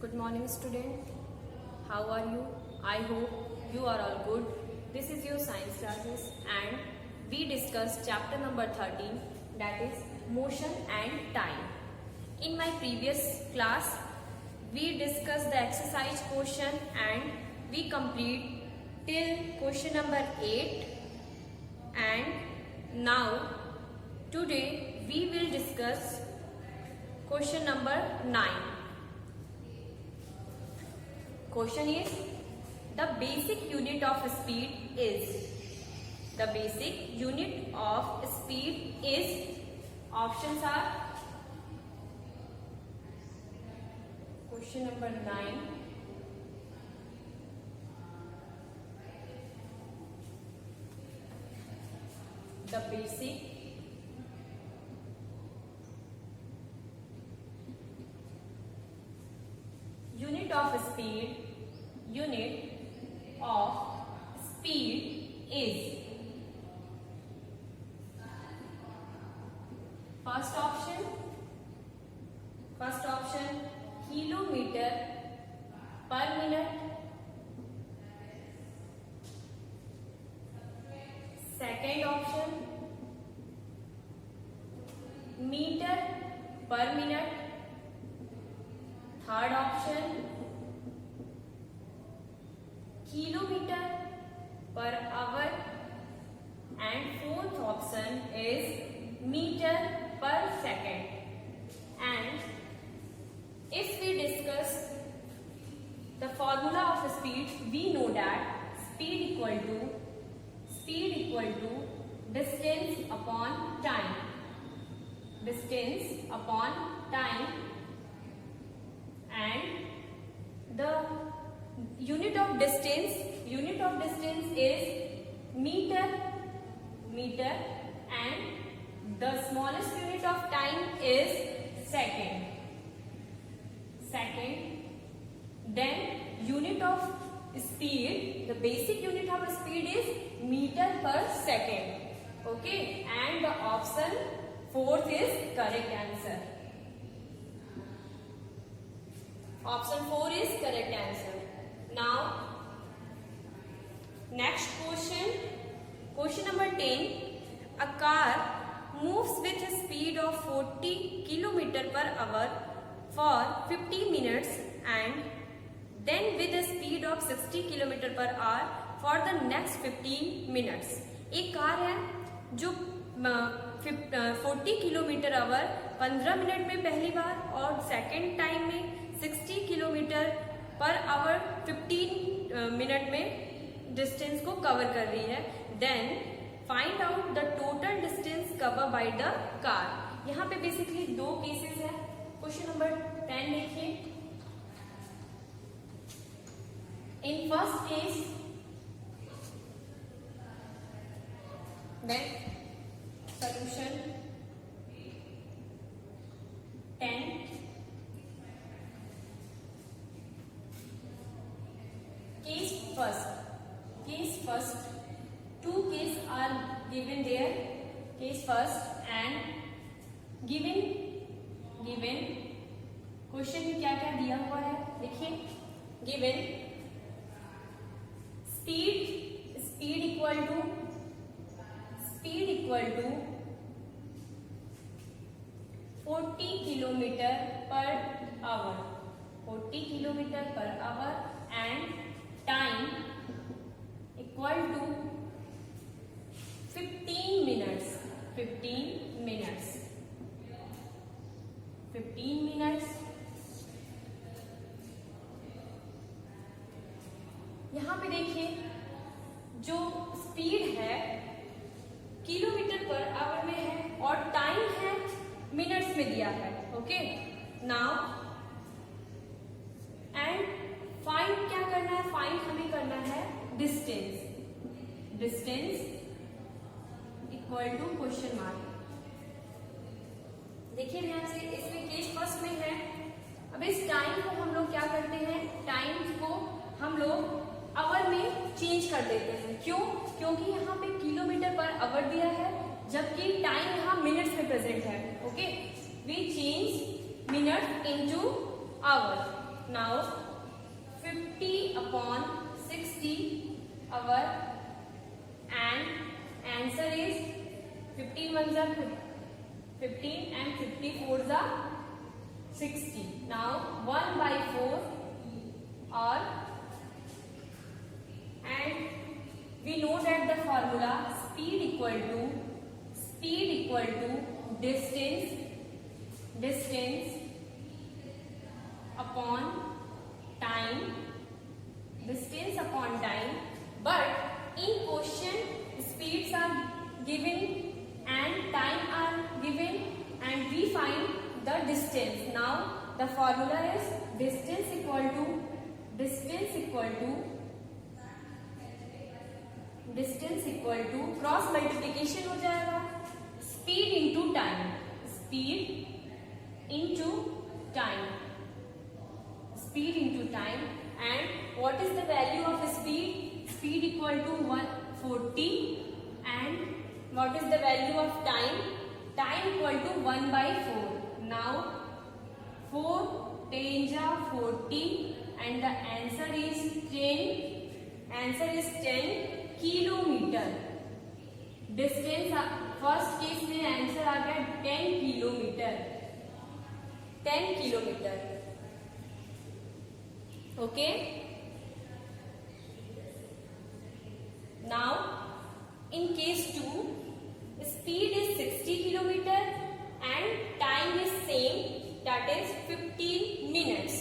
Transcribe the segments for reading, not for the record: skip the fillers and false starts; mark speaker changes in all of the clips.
Speaker 1: Good morning, student. How are you? I hope you are all good. This is your science classes and we discuss chapter number 13, that is motion and time. In my previous class, we discussed the exercise question and we complete till question number 8, and now today we will discuss question number 9. Question is, the basic unit of speed is. The basic unit of speed is. Options are question number 9. The basic unit of speed is. First option kilometer per minute. Second option meter per minute. Third option kilometer per hour, and fourth option is meter per second. And if we discuss the formula of speed, we know that speed equal to distance upon time. Distance upon time, and the unit of distance is meter, and the smallest unit of time is second. Then unit of speed, the basic unit of speed is meter per second. Okay, and the option fourth is correct answer. Option 4 is correct answer. Now, next question number 10. A car moves with a speed of 40 km per hour for 50 minutes and then with a speed of 60 km per hour for the next 15 minutes. एक car है जो 40 kilometre our 15 minute में पहली बार और second time में 60 kilometre per hour 15 minute में distance को cover कर रही है. Then find out the total distance cover by the car. यहाँ पे बेसिकली दो केसेस है. क्वेश्चन नंबर 10 देखिए. In first case then solution 10. Case first. Two cases are given there. Case first and given question में क्या क्या दिया हुआ है देखिए. Given speed equal to 40 kilometre per hour and time equal to 15 minutes. यहां पे देखिए जो स्पीड है किलोमीटर पर आवर में है और टाइम है मिनट्स में दिया है. ओके, नाउ एंड फाइंड क्या करना है. फाइंड हमें करना है distance equal to question mark. देखिए ध्यान से, इसमें केस फर्स्ट में है. अब इस टाइम को हम लोग क्या करते हैं, टाइम को हम लोग आवर में चेंज कर देते हैं. क्यों? क्योंकि यहाँ पे किलोमीटर पर आवर दिया है जबकि टाइम यहाँ मिनट्स में प्रेजेंट है. Okay, we change minute into hour. now 50/60 our and answer is 15 ones are 15 and 54s are 60. Now 1/4 or and we know that the formula speed equal to distance upon time, but in question speeds are given and time are given and we find the distance. Now the formula is distance equal to cross multiplication हो जाएगा speed into time and what is the value of speed equal to 140 and what is the value of time equal to 1/4. Now 4 10 40 and the answer is 10 kilometre. Distance first case में answer आ गया 10 kilometre. Okay. Now in case 2 speed is 60 kilometre and time is same, that is 15 minutes.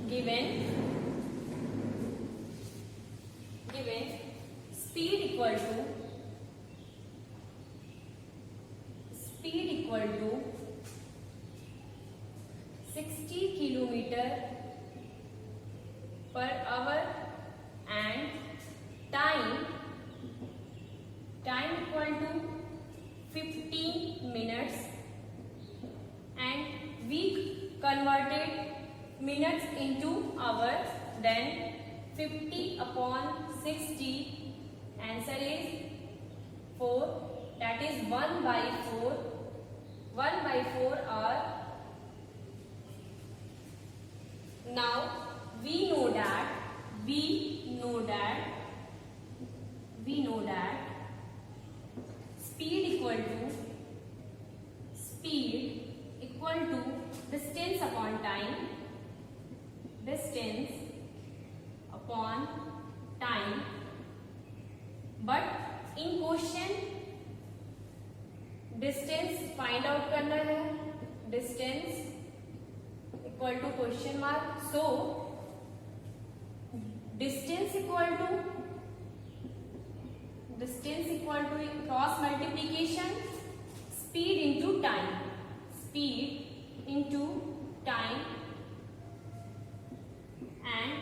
Speaker 1: Given speed equal to 60 kilometer per hour and time equal to 15 minutes and we converted minutes into hours, then 50/60 answer is 4, that is 1/4 hour. Now we know that speed equal to distance upon time, but in question distance find out करना है. distance equal to question mark, so distance equal to cross multiplication speed into time and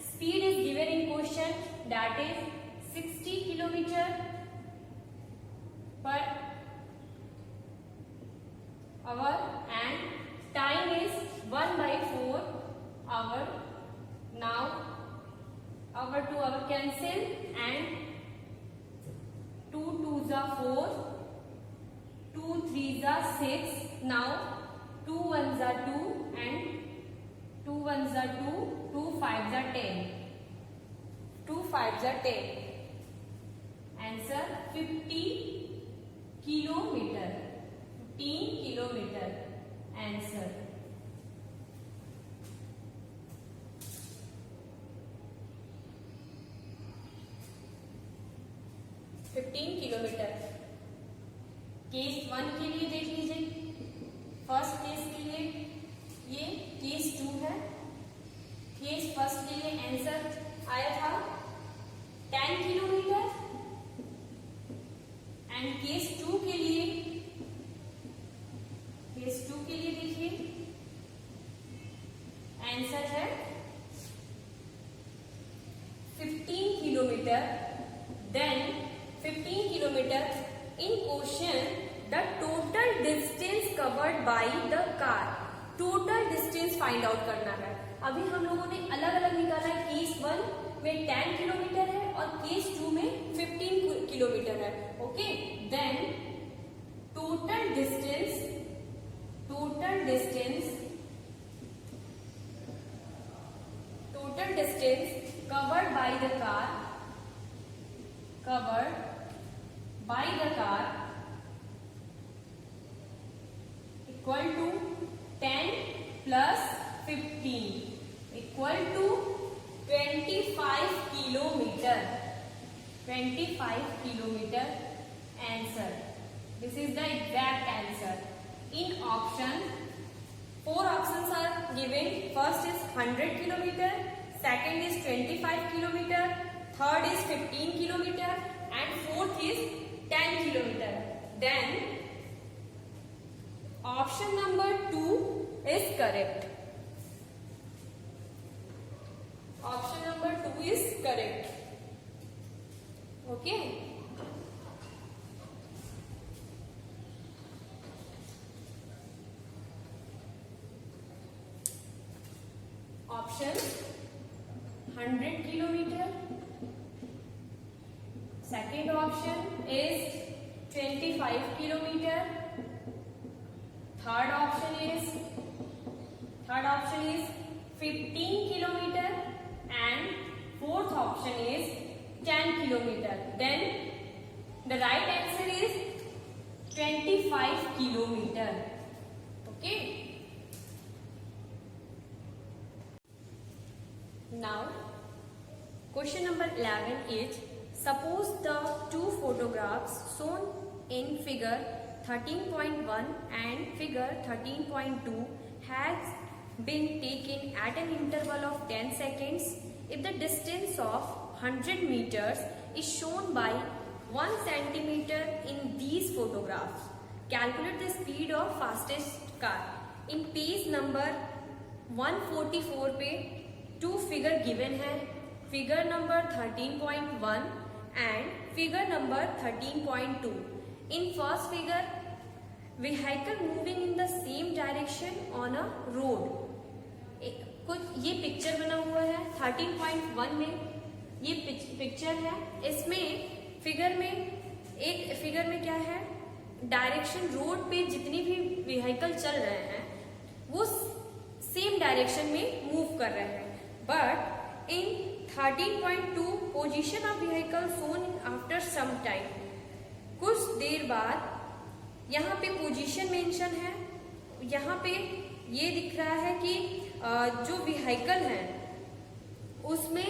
Speaker 1: speed is given in question, that is 60 kilometer per hour and time is 1/4 hour. Now hour to hour cancel and 2 2s are 4, 2 3s are 6. Now 2 1s are 2 and 2 1s are 2, 2 5s are 10. Answer 50 kilometer. 15 kilometer. Answer. Kilometre. Case 1 के लिए देख लीजिए. First case के लिए ये case 2 है. Case first के लिए आंसर आया था 10 किलोमीटर एंड केस 2 के लिए देखिए आंसर है 15 kilometre. Then 15 kilometre in question the total distance covered by the car. Total distance find out करना है. अभी हम लोगों ने अलग अलग निकाला है. केस 1 में 10 किलोमीटर है और और केस 2 में 15 किलोमीटर है। Okay, then total distance covered by the car equal to 10 plus 15 equal to 25 kilometer. 25 kilometer answer. This is the exact answer. In option, 4 options are given. First is 100 kilometer, second is 25 kilometer, third is 15 kilometer, and fourth is 10 kilometer. Then option number 2 is correct. Option number 2 is correct. Okay. Option 100 kilometer. Second option is 25 kilometer. Third option is 15 kilometer, and fourth option is 10 kilometer. Then the right answer is 25 kilometer. Okay. Now, question number 11 is, suppose the two photographs shown in figure 13.1 and figure 13.2 has been taken at an interval of 10 seconds. If the distance of 100 meters is shown by 1 centimeter in these photographs, calculate the speed of fastest car. In page number 144 पे to figure given है, figure number 13.1 and figure number 13.2. In first figure vehicle moving in the same direction on a road. कुछ ये picture बना हुआ है 13.1 में, ये picture है. इसमें फिगर में क्या है, डायरेक्शन रोड पे जितनी भी व्हीकल चल रहे हैं वो सेम डायरेक्शन में मूव कर रहे हैं. But in 13.2 position of vehicle shown after some time, कुछ देर बाद यहाँ पे पोजीशन मेंशन है. यहाँ पे ये दिख रहा है कि जो व्हीकल है उसमें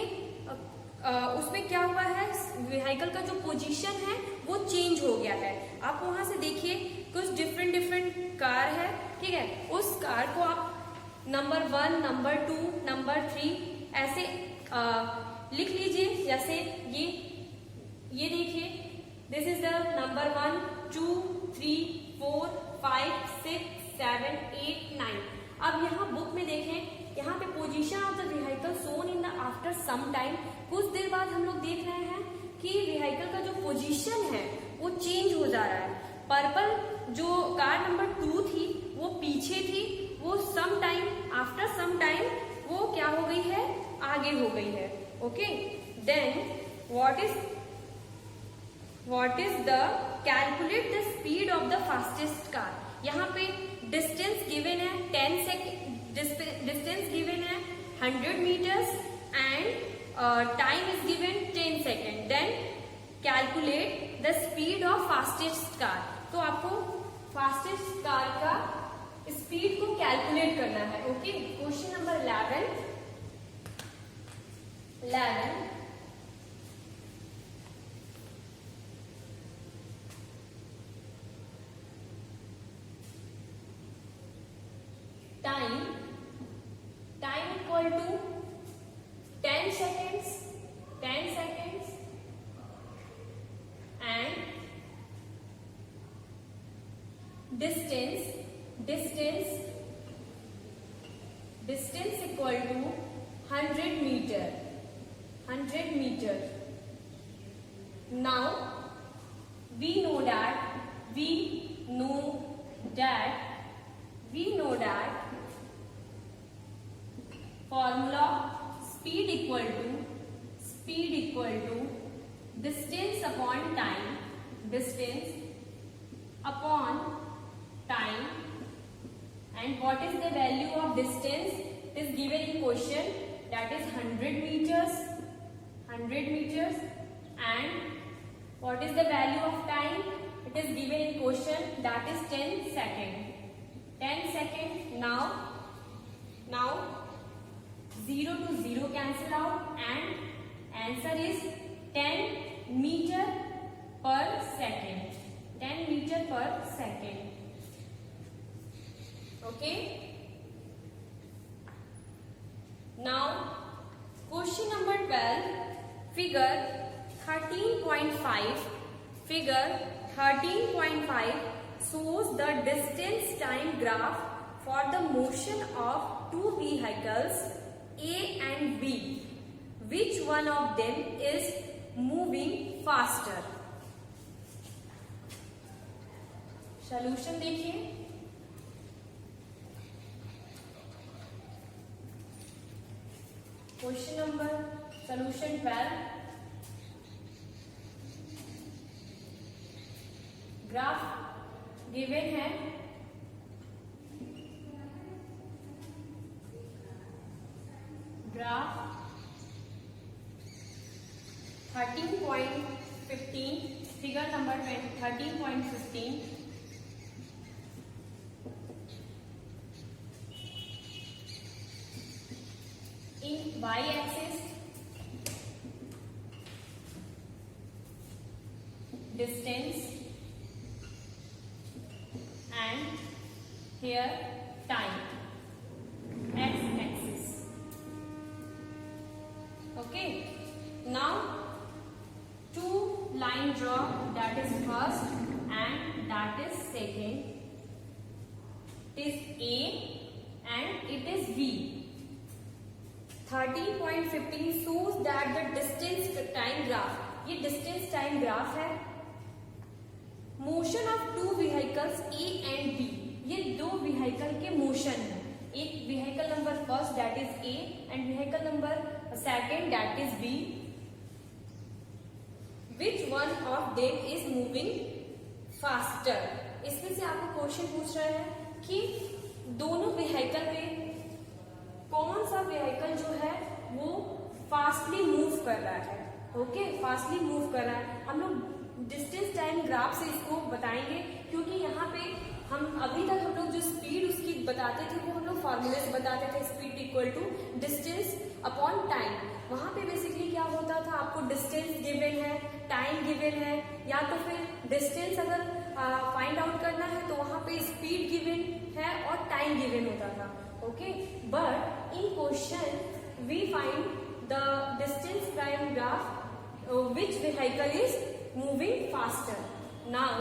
Speaker 1: क्या हुआ है, व्हीकल का जो पोजीशन है वो चेंज हो गया है. आप वहां से देखिए कुछ डिफरेंट कार है, ठीक है. उस कार को आप नंबर 1, नंबर 2, नंबर 3 ऐसे लिख लीजिए. जैसे ये देखिए, दिस इज द नंबर 1, 2, 3, 4, 5, 6, 7, 8, 9. अब यहाँ बुक में देखें, यहाँ पे position of the vehicle shown in the after some time. कुछ देर बाद हम लोग देख रहे हैं कि व्हीकल का जो पोजीशन है वो चेंज हो जा रहा है. पर्पल जो कार नंबर 2 थी वो पीछे थी, वो some time after some time वो क्या हो गई है, आगे हो गई है. Okay, then what is the calculate the speed of the fastest car. यहाँ पे डिस्टेंस गिवन है 10 सेकेंड, डिस्टेंस गिवन है 100 metres and time is given 10 second. Then calculate the speed of fastest car. तो आपको फास्टेस्ट कार का speed को calculate करना है. Okay, question number 11 time equal to 10 seconds and distance equal to 100 meter. Now we know that formula speed equal to distance upon time, distance upon time, and what is the value of distance? It is given in question, that is 100 meters, 100 meters, and what is the value of time? It is given in question, that is 10 seconds. 10 seconds. Now 0 to 0 cancel out and answer is 10 meter per second. 10 meter per second. Okay. Now question number 12, figure 13.5. Figure 13.5 shows the distance time graph for the motion of two vehicles A and B. Which one of them is moving faster? Solution देखिए. Question number solution 12. Graph given है. Graph 13.15, figure number 13.15. In y-axis distance and here time, x-axis. Okay, now two line draw, that is first and that is second. It is A and it is B. 13.15 shows that the distance time graph, ये distance time graph है. motion of two vehicles A and B, ये दो vehicle के motion है. एक vehicle number first that is A and vehicle number second that is B. Which one of them is moving faster? इसमें से आपको question पूछ रहा है कि दोनों vehicle में कौन सा व्हीकल जो है वो फास्टली मूव कर रहा है. ओके, फास्टली मूव कर रहा है. हम लोग डिस्टेंस टाइम ग्राफ से इसको बताएंगे, क्योंकि यहाँ पे हम अभी तक हम लोग जो स्पीड उसकी बताते थे वो हम लोग फॉर्मूले से बताते थे. Speed equal to distance upon time. वहां पे बेसिकली क्या होता था, आपको डिस्टेंस गिवन है, टाइम गिवन है, या तो फिर डिस्टेंस अगर फाइंड आउट करना है तो वहां पे स्पीड गिवन है और टाइम गिवन होता था. Okay, but in question we find the distance time graph which vehicle is moving faster. Now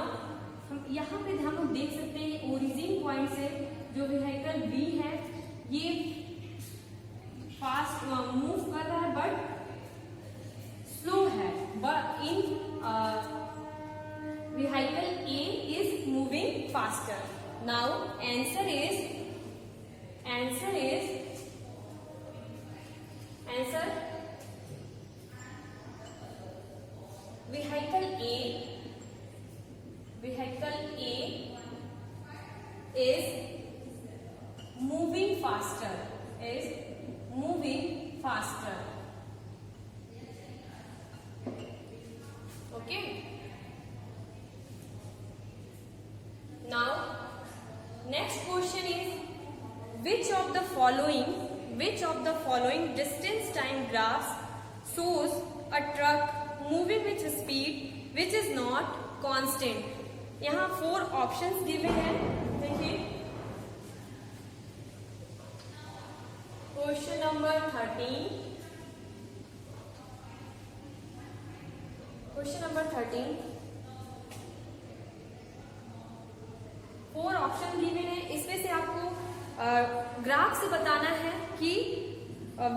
Speaker 1: हम यहाँ पे हम लोग देख सकते हैं ओरिजिन पॉइंट से जो व्हीकल B है ये फास्ट मूव कर रहा है बट स्लो है. But in vehicle A is moving faster. Now answer is vehicle A is moving faster. Okay. Now next question is, which of the following distance time graphs shows a truck moving with speed which is not constant? यहाँ 4 options दिए हैं. देखिए question number 13. Question number 13 4 option दिए हैं. इसमें से आपको graph से बताना है कि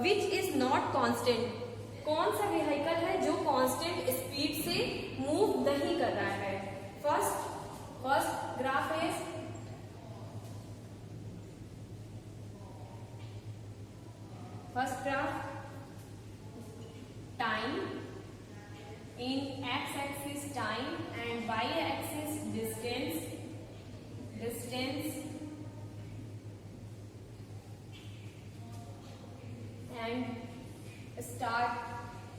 Speaker 1: विच इज नॉट कांस्टेंट. कौन सा व्हीकल है जो कांस्टेंट स्पीड से मूव नहीं कर रहा है. First graph is first graph time in y-axis distance, and start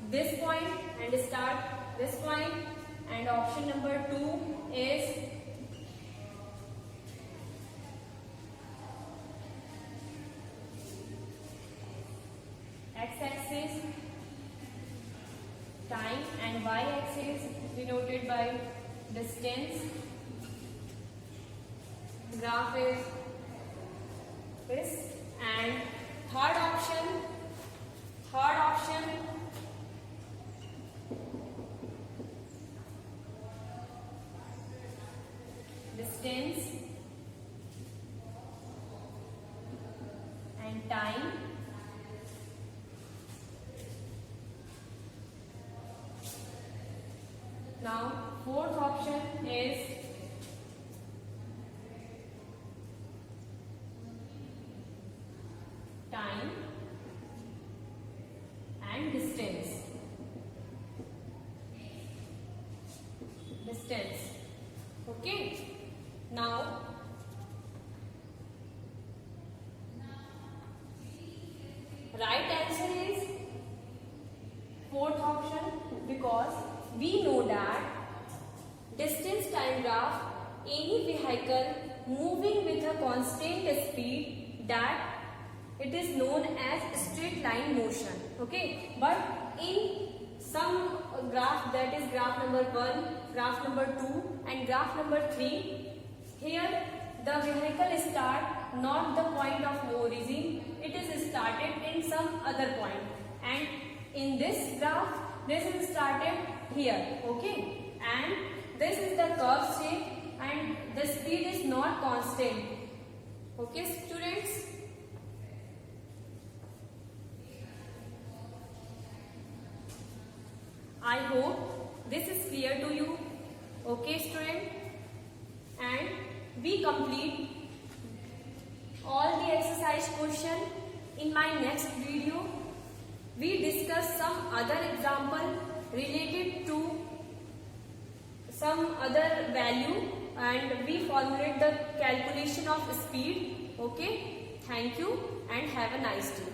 Speaker 1: this point and start this point, and option number 2 is x-axis time and y-axis denoted by distance. Graph is this, and third option distance and time. Now fourth option is time and distance. Okay. Now right answer is fourth option, because we know that distance time graph, any vehicle moving with a constant speed, that it is known as straight line motion. Okay, but in some graph, that is graph number 1, graph number 2 and graph number 3, here the vehicle start not the point of origin, it is started in some other point, and in this graph this is started here. Okay, and this is the curve shape and the speed is not constant. Okay students, I hope this is clear to you. Okay student, and we complete all the exercise question. In my next video, we discuss some other example related to some other value, and we formulate the calculation of speed. Okay, thank you and have a nice day.